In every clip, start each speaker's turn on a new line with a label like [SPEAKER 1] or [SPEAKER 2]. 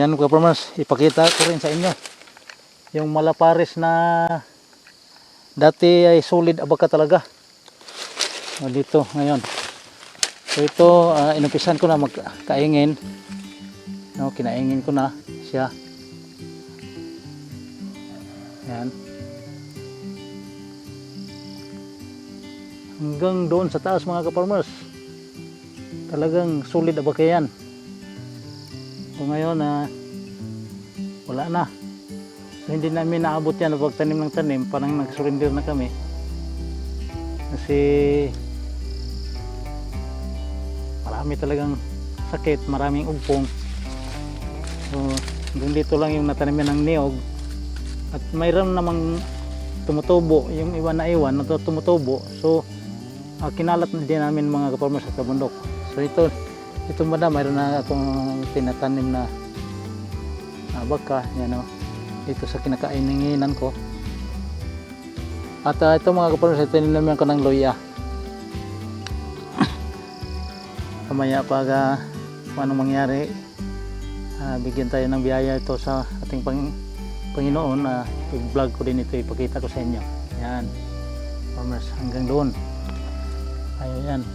[SPEAKER 1] Ayan ka-farmers, ipakita ko rin sa inyo yung malapares na dati ay solid abaka talaga. Dito ngayon. So ito, inumpisan ko na magkaingin. No, kinaingin ko na siya. Ayan. Hanggang doon sa taas mga ka-farmers. Talagang solid abaka yan. So ngayon wala na. So hindi namin naabot yan na pagtanim ng tanim, parang nag-surrender na kami. Kasi marami talagang sakit, maraming ugpong. So hanggang dito lang yung nataniman ng niyog. At mayroon namang tumutubo, yung iwan na iwan na tumutubo. So kinalat na din namin mga ka-farmers sa bundok. So ito banda, mayroon na akong tinatanim na baka, yan o, dito sa kinakaininginan ko. At ito mga ka-farmers, tininamin ko ng luya. Kamaya pag anong mangyari, bigyan tayo ng biyaya ito sa ating Panginoon. I-vlog ko din ito, ipakita ko sa inyo. Yan farmers, hanggang doon. Ayan,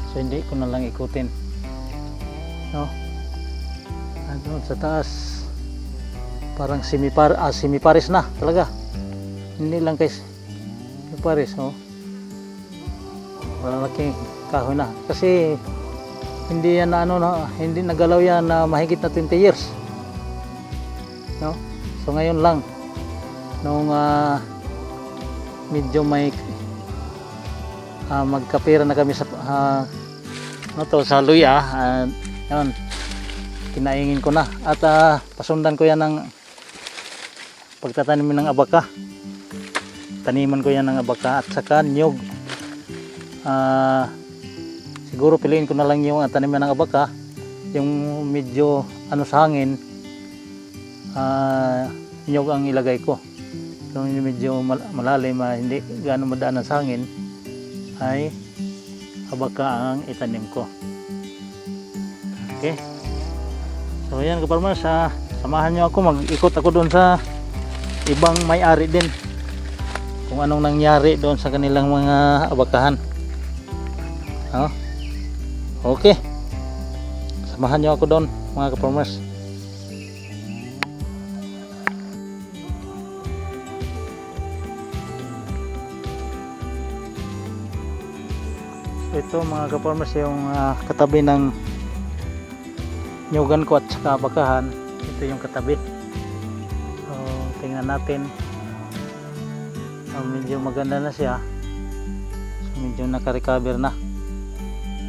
[SPEAKER 1] so hindi ko na lang ikutin, no? Doon sa taas parang semipares na talaga, hindi lang kay semipares, no? Malalaking kahoy na kasi hindi yan hindi nagalaw yan na mahigit na 20 years, no? So ngayon lang nung medyo may magkapira na kami sa sa luya, yun, kinaingin ko na at pasundan ko yan ng pagtatanim ng abaka. Taniman ko yan ng abaka at saka niyog. Siguro piliin ko na lang yung taniman ng abaka, yung medyo sa hangin, niyog ang ilagay ko. So yung medyo malalim, hindi gaano madaan sa hangin, ay abaka ang itanim ko. Okay, so yan ka-farmers, samahan nyo ako, mag-ikot ako doon sa ibang may-ari din kung anong nangyari doon sa kanilang mga abakahan. Okay, samahan nyo ako doon mga ka-farmers. Ito mga ka-farmers yung katabi ng nyugan ko at saka abakahan. Ito yung katabi. So tingnan natin. Medyo maganda na siya. So, medyo naka-recover na.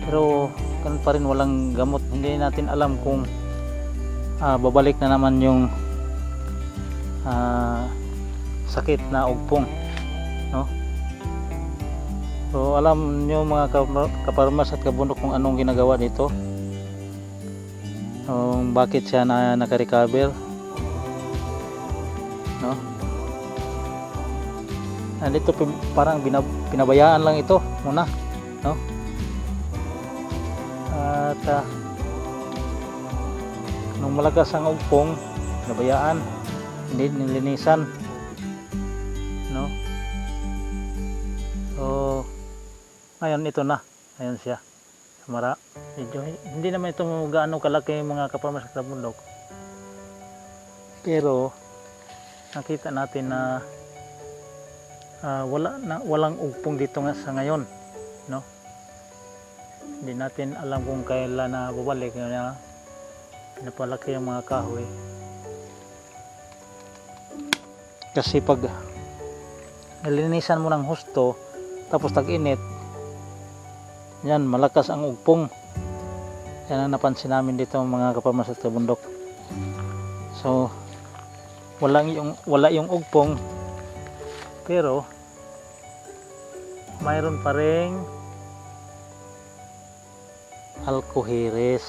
[SPEAKER 1] Pero kan pa rin walang gamot. Hindi natin alam kung babalik na naman yung sakit na ugpong, no? So alam nyo mga kaparmas at kabundok kung anong ginagawa dito, bakit siya naka-recover, no? Dito parang pinabayaan lang ito muna, no? At nung malakas ang ugpong, pinabayaan, hindi nilinisan, no? So ngayon ito na, ayan siya, samara. Medyo, hindi naman ito gaano kalaki mga kaparmas sa bundok, pero nakita natin na walang ugpong dito nga sa ngayon, no? Hindi natin alam kung kailan na babalik na napalaki ang mga kahoy. Kasi pag nalinisan mo ng husto tapos tag-init, yan, malakas ang ugpong. Yan ang napansin namin dito mga kaparmas sa bundok. So wala yung ugpong, pero mayroon pa ring alcoheres.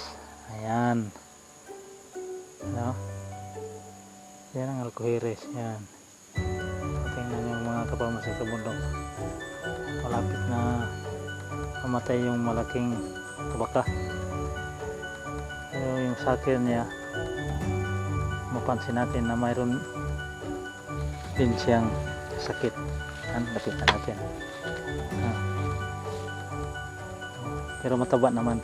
[SPEAKER 1] Ayan, no? Yan ang alcoheres. Yan, tingnan yung mga kaparmas sa bundok, malapit na mamatay yung malaking abaka. Pero yung sakir niya mapansin natin na mayroon din siyang sakit. Lapitan natin. Ah. Pero mataba naman.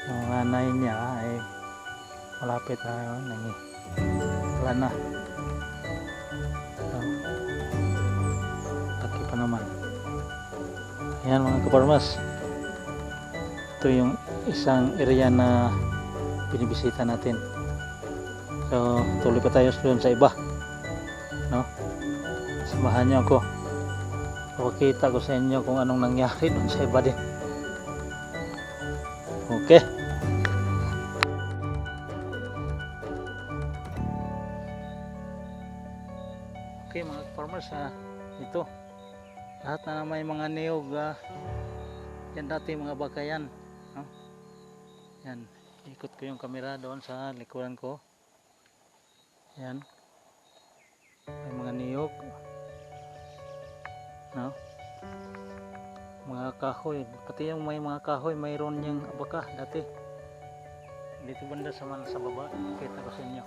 [SPEAKER 1] Yung nanay niya ay malapit na yun. Wala na. Laki pa naman. Ayan mga kaparmas. Ito yung isang area na binibisita natin. So tuloy pa tayo doon sa iba, no? Samahan niyo ako. Pakita ko sa inyo kung anong nangyari doon sa iba din. Okay. Okay mga farmers, ito lahat na may mga niyog, yan dati mga bakayan, no? Yan, ikot ko yung camera doon sa likuran ko. Yan, may mga niyog, no? Mga kahoy, pati yung may mga kahoy mayroon niyang abaka dati dito banda sa baba. Kita ko sa inyo.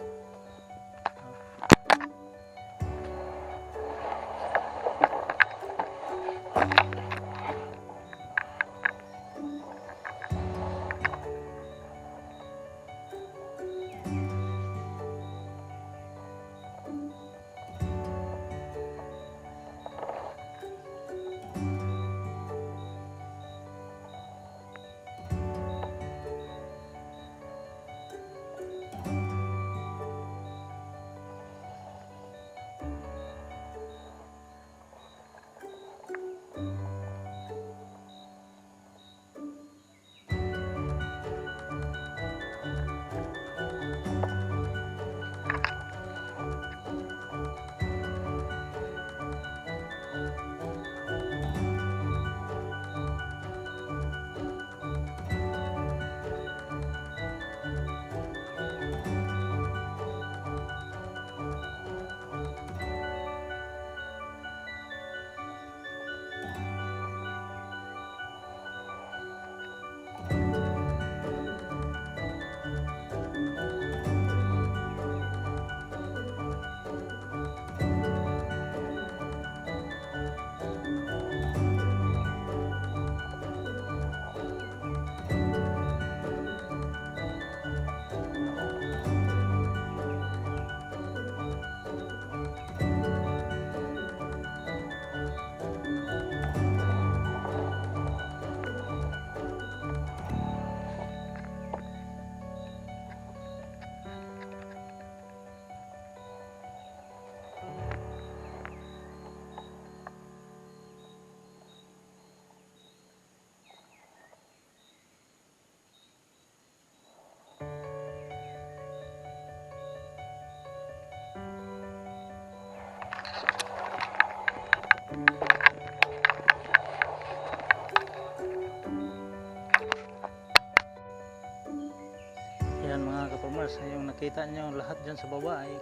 [SPEAKER 1] Yan mga kaparmers, yung nakita nyo lahat dyan sa baba ay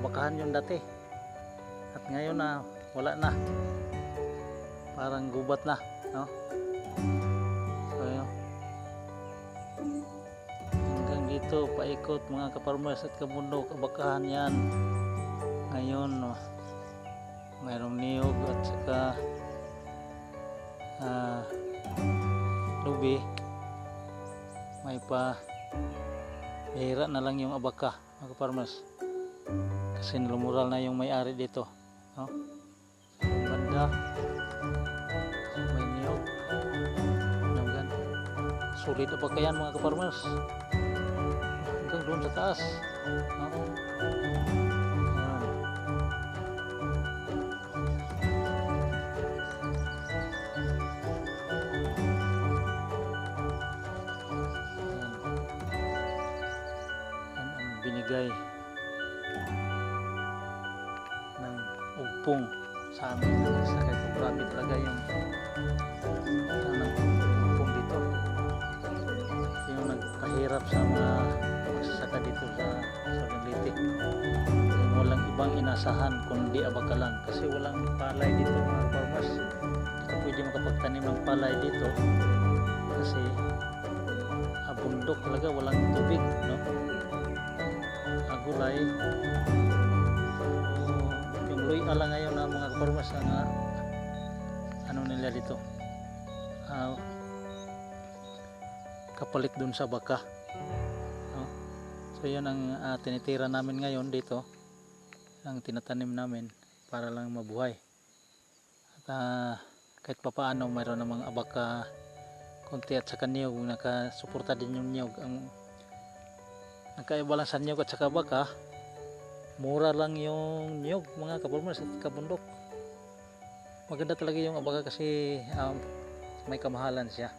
[SPEAKER 1] bakahan yung dati, at ngayon na wala na, parang gubat na, no? So yun, hanggang dito paikot mga kaparmers at kabundok, bakahan yan ngayon, no? Mayroong niyog at saka lubi, may pa hira na lang yung abaka mga farmers kasi lumural na yung may-ari dito, no? Yung banda may niyog, hanggang sulit abaka yan mga farmers hanggang doon sa taas, no? Binigay ng ugpong sa amin na nagsakay ko. Grabe talaga yung ugpong dito, yung nagpahirap sa mga magsasaka dito sa Leyte. Yung walang ibang inasahan kundi abaka lang, kasi walang palay dito mga farmers. Hindi ka pwede makapagtanim ng palay dito kasi bundok talaga, walang tubig, no? Gulay. So, yung luya lang ngayon na mga kaparmas na ano nila dito, kapalit dun sa baka, no? So yun ang tinitira namin ngayon dito, ang tinatanim namin para lang mabuhay. At kahit papaano mayroon namang abaka konti at saka niyog, nakasuporta din yung niyog. Ang nagkaiba lang sa niyog at saka baka, mura lang yung niyog mga kaparmas at kabundok. Maganda talaga yung abaka kasi may kamahalan siya.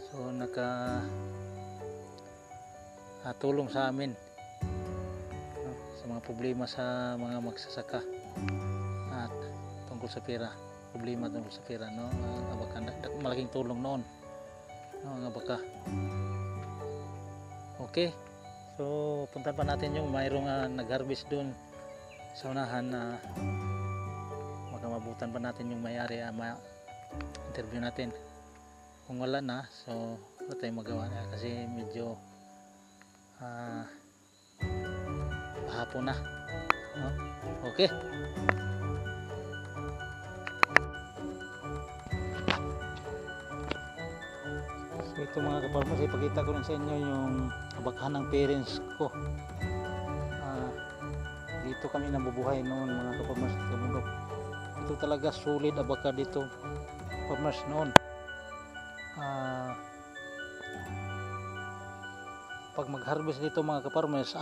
[SPEAKER 1] So tulong sa amin, no, sa mga problema sa mga magsasaka at tungkol sa pera, problema tungkol sa pera, no? Ang abaka malaking tulong noon, no, ang abaka. Okay, so puntahan pa natin yung mayroong nag-harvest doon sa unahan na mabutan pa natin yung may-ari, ma-interview natin. Kung wala na, so wala tayong magawa na kasi medyo hapon na, no? Okay, so ito mga kaparmas, ipakita ko rin sa inyo yung abakahan ng parents ko. Dito kami nabubuhay noon mga kaparmas sa bundok. Ito talaga solid abaka dito farmers noon. Pag mag-harvest dito mga kaparmers,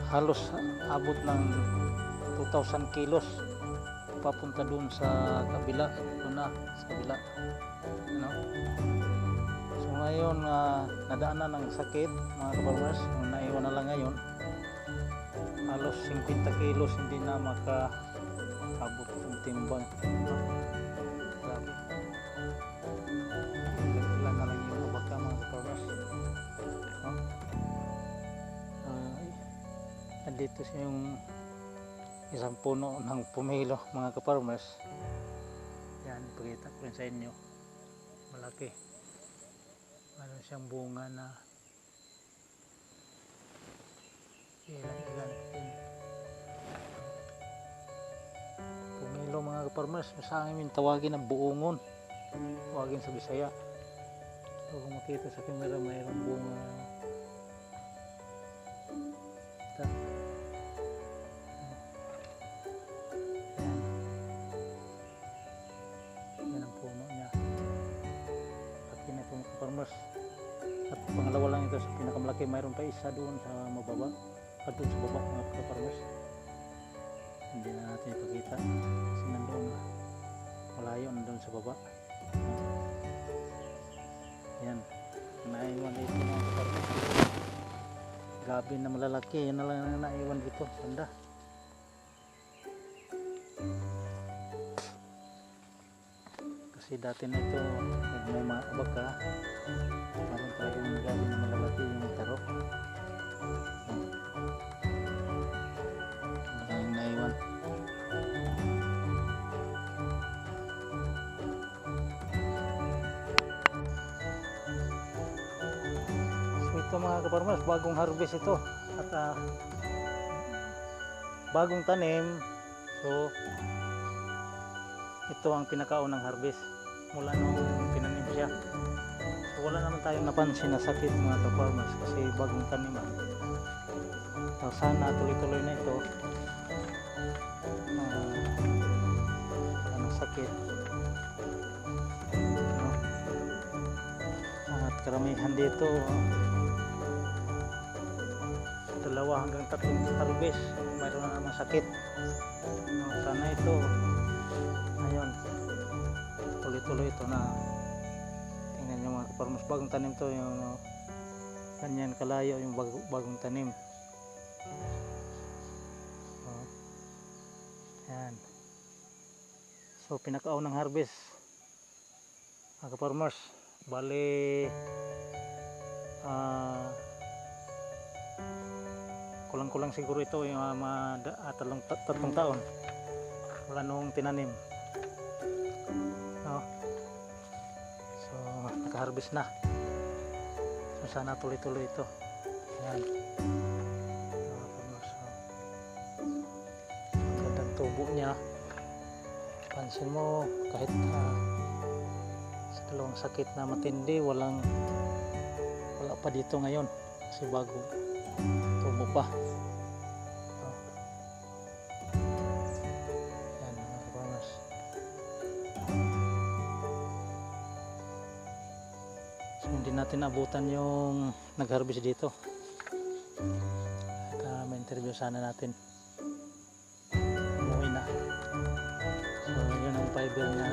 [SPEAKER 1] halos abot ng 2,000 kilos papunta dun sa kabila, sa kabila, ano? So ngayon nadaanan ng sakit mga kaparmers, naiwan na lang ngayon. Halos 50 kilos hindi na makaabot ng timbang, no? Grabe. Ilan na lang yung abaka mga kaparmers, no? Nandito siya yung isang puno ng pumelo mga kaparmers. Yan, ipakita ko rin sa inyo, malaki. Meron siyang bunga na ilan din. Pumelo mga kaparmers, sa amin tawagin ng buongon, tawagin sa Bisaya. So kung makita sa camera, mayroong bunga. Yan ang puno niya, laki na ito mga kaparmers. At pangalawa lang ito sa pinakamalaki, mayroon pa isa doon sa mababa, doon sa baba mga kaparmers. Hindi na natin ipakita kasi nandoon, malayo nandoon sa baba. Yan, naiwan dito mga kaparmers. Gabi na malalaki, yan na lang na naiwan dito, banda. Kasi dati na ito, pag may mga abaka, meron talaga yung gabi na malalaki, yung taro. Maraming naiwan. So ito mga kaparmers, bagong harvest ito at bagong tanim. So ito ang pinakaunang harvest mula nung tinanim siya. So wala naman tayong napansin na sakit mga kaparmers kasi bagong taniman. So sana tuloy-tuloy na ito, wala nang sakit, no? At karamihan dito 2 hanggang 3 harvest mayroon na namang sakit, no? Sana ito ngayon tuloy-tuloy ito na. Tingnan nyo mga kaparmers, bagong tanim to, yung ganyan kalayo yung bagong tanim. Yan. So pinakaunang harvest mga kaparmers, bali kulang-kulang siguro ito yung tatlong taon wala nung tinanim, no? So naka-harvest na. So sana tuloy-tuloy ito. Ayan. Ang gandang tubo niya. Pansin mo kahit sa dalawang sakit na matindi, wala pa dito ngayon kasi bago tubo pa. Yan mga ka-farmers. So hindi natin abutan yung nag-harvest dito. May interview sana natin. Umuwi na. So yun ang fiber na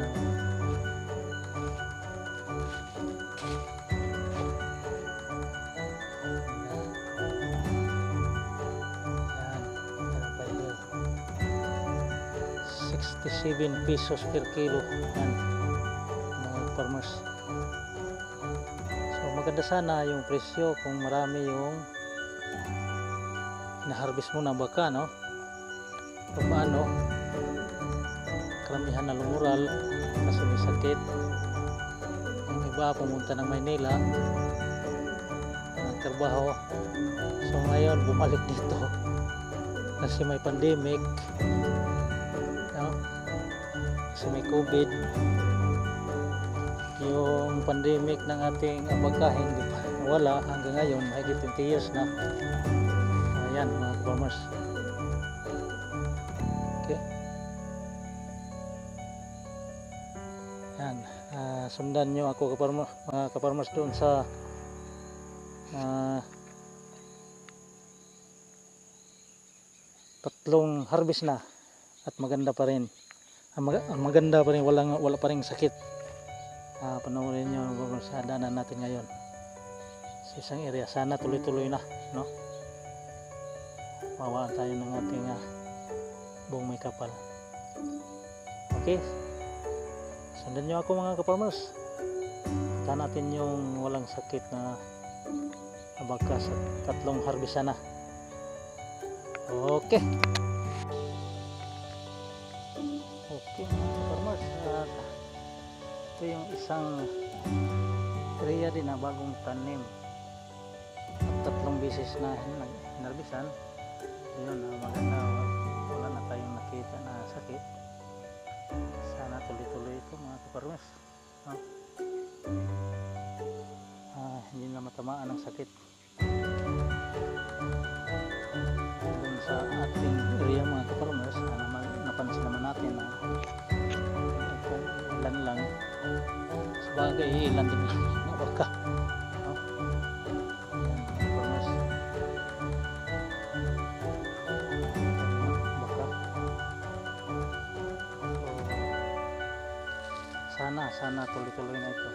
[SPEAKER 1] ₱67 per kilo. Yan mga farmers. So maganda sana yung presyo kung marami yung na-harvest mo na baka, no? Kung paano karamihan na lumural kasi may sakit. Yung iba pumunta ng Maynila ng trabaho. So ngayon bumalik dito kasi may pandemic, no? Kasi may COVID. Yung pandemic ng ating abaka hindi pa nawala hanggang ngayon, mahigit 20 years na. Ayan mga farmers. Okay. Ayan, sundan nyo ako mga kaparmers doon sa tatlong harvest na at maganda pa rin. Maganda pa rin, wala pa rin sakit. Panoorin nyo sa daanan natin ngayon sa isang area. Sana tuloy-tuloy na, no? Mawaan tayo ng ating buong may kapal. Okay, sundan nyo ako mga kaparmers. Punta natin yung walang sakit na abaka sa tatlong harvest na. Okay. Okay mga kaparmers, ito yung isang area din na bagong tanim at tatlong beses na hinarbisan. Yun, maganda, wala na tayong nakita na sakit. Sana tuloy-tuloy ito mga kaparmers, no? Hindi na matamaan ng sakit dun sa ating area mga kaparmers. Napansin naman natin na ilan lang, sabagay ilan din na baka, no? Ayan mga kaparmers, baka. So sana tuloy-tuloy na ito.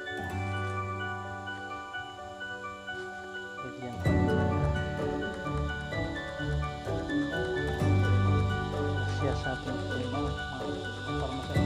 [SPEAKER 1] Bigyan ko siya sa ating mga farmers.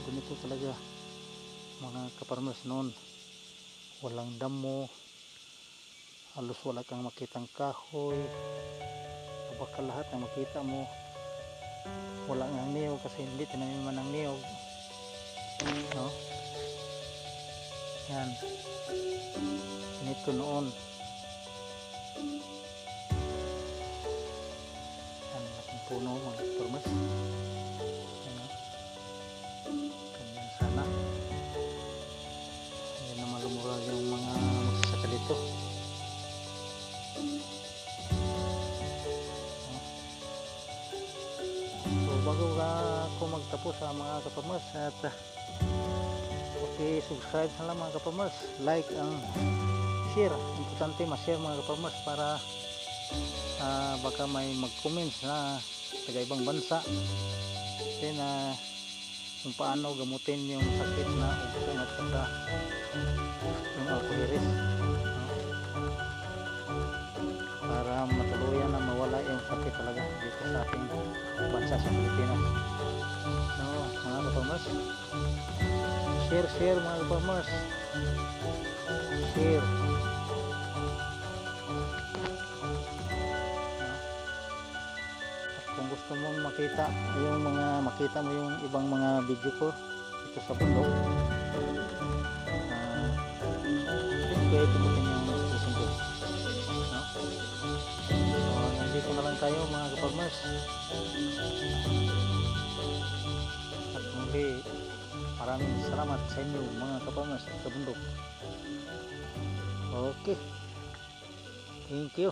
[SPEAKER 1] Ganito talaga mga kaparmers noon, walang damo, halos wala kang makitang kahoy, baka lahat na makita mo wala nga niyog kasi hindi tinaniman ng niyog, no? Yan, ganito noon. Yan ating puno mga kaparmers. Yung mga magsasaka dito. So bago ako magtapos sa mga kaparmers, at subscribe na lang mga kaparmers, like ang share, importante ma-share mga kaparmers para baka may mag-comments na taga ibang bansa, then kung paano gamutin yung sakit na ugpong at saka yung alcoholis, no? Para matuluyan na mawala yung sakit talaga dito sa ating bansa sa Pilipinas, no mga ka-farmers. Share mga ka-farmers, share. Kung gusto mong makita mo yung ibang mga video ko dito sa bundok, kaya pindutin yung notification bell, no? So nandito na lang tayo mga ka-farmers, at muli maraming salamat sa inyo mga ka-farmers sa bundok. Okay, thank you.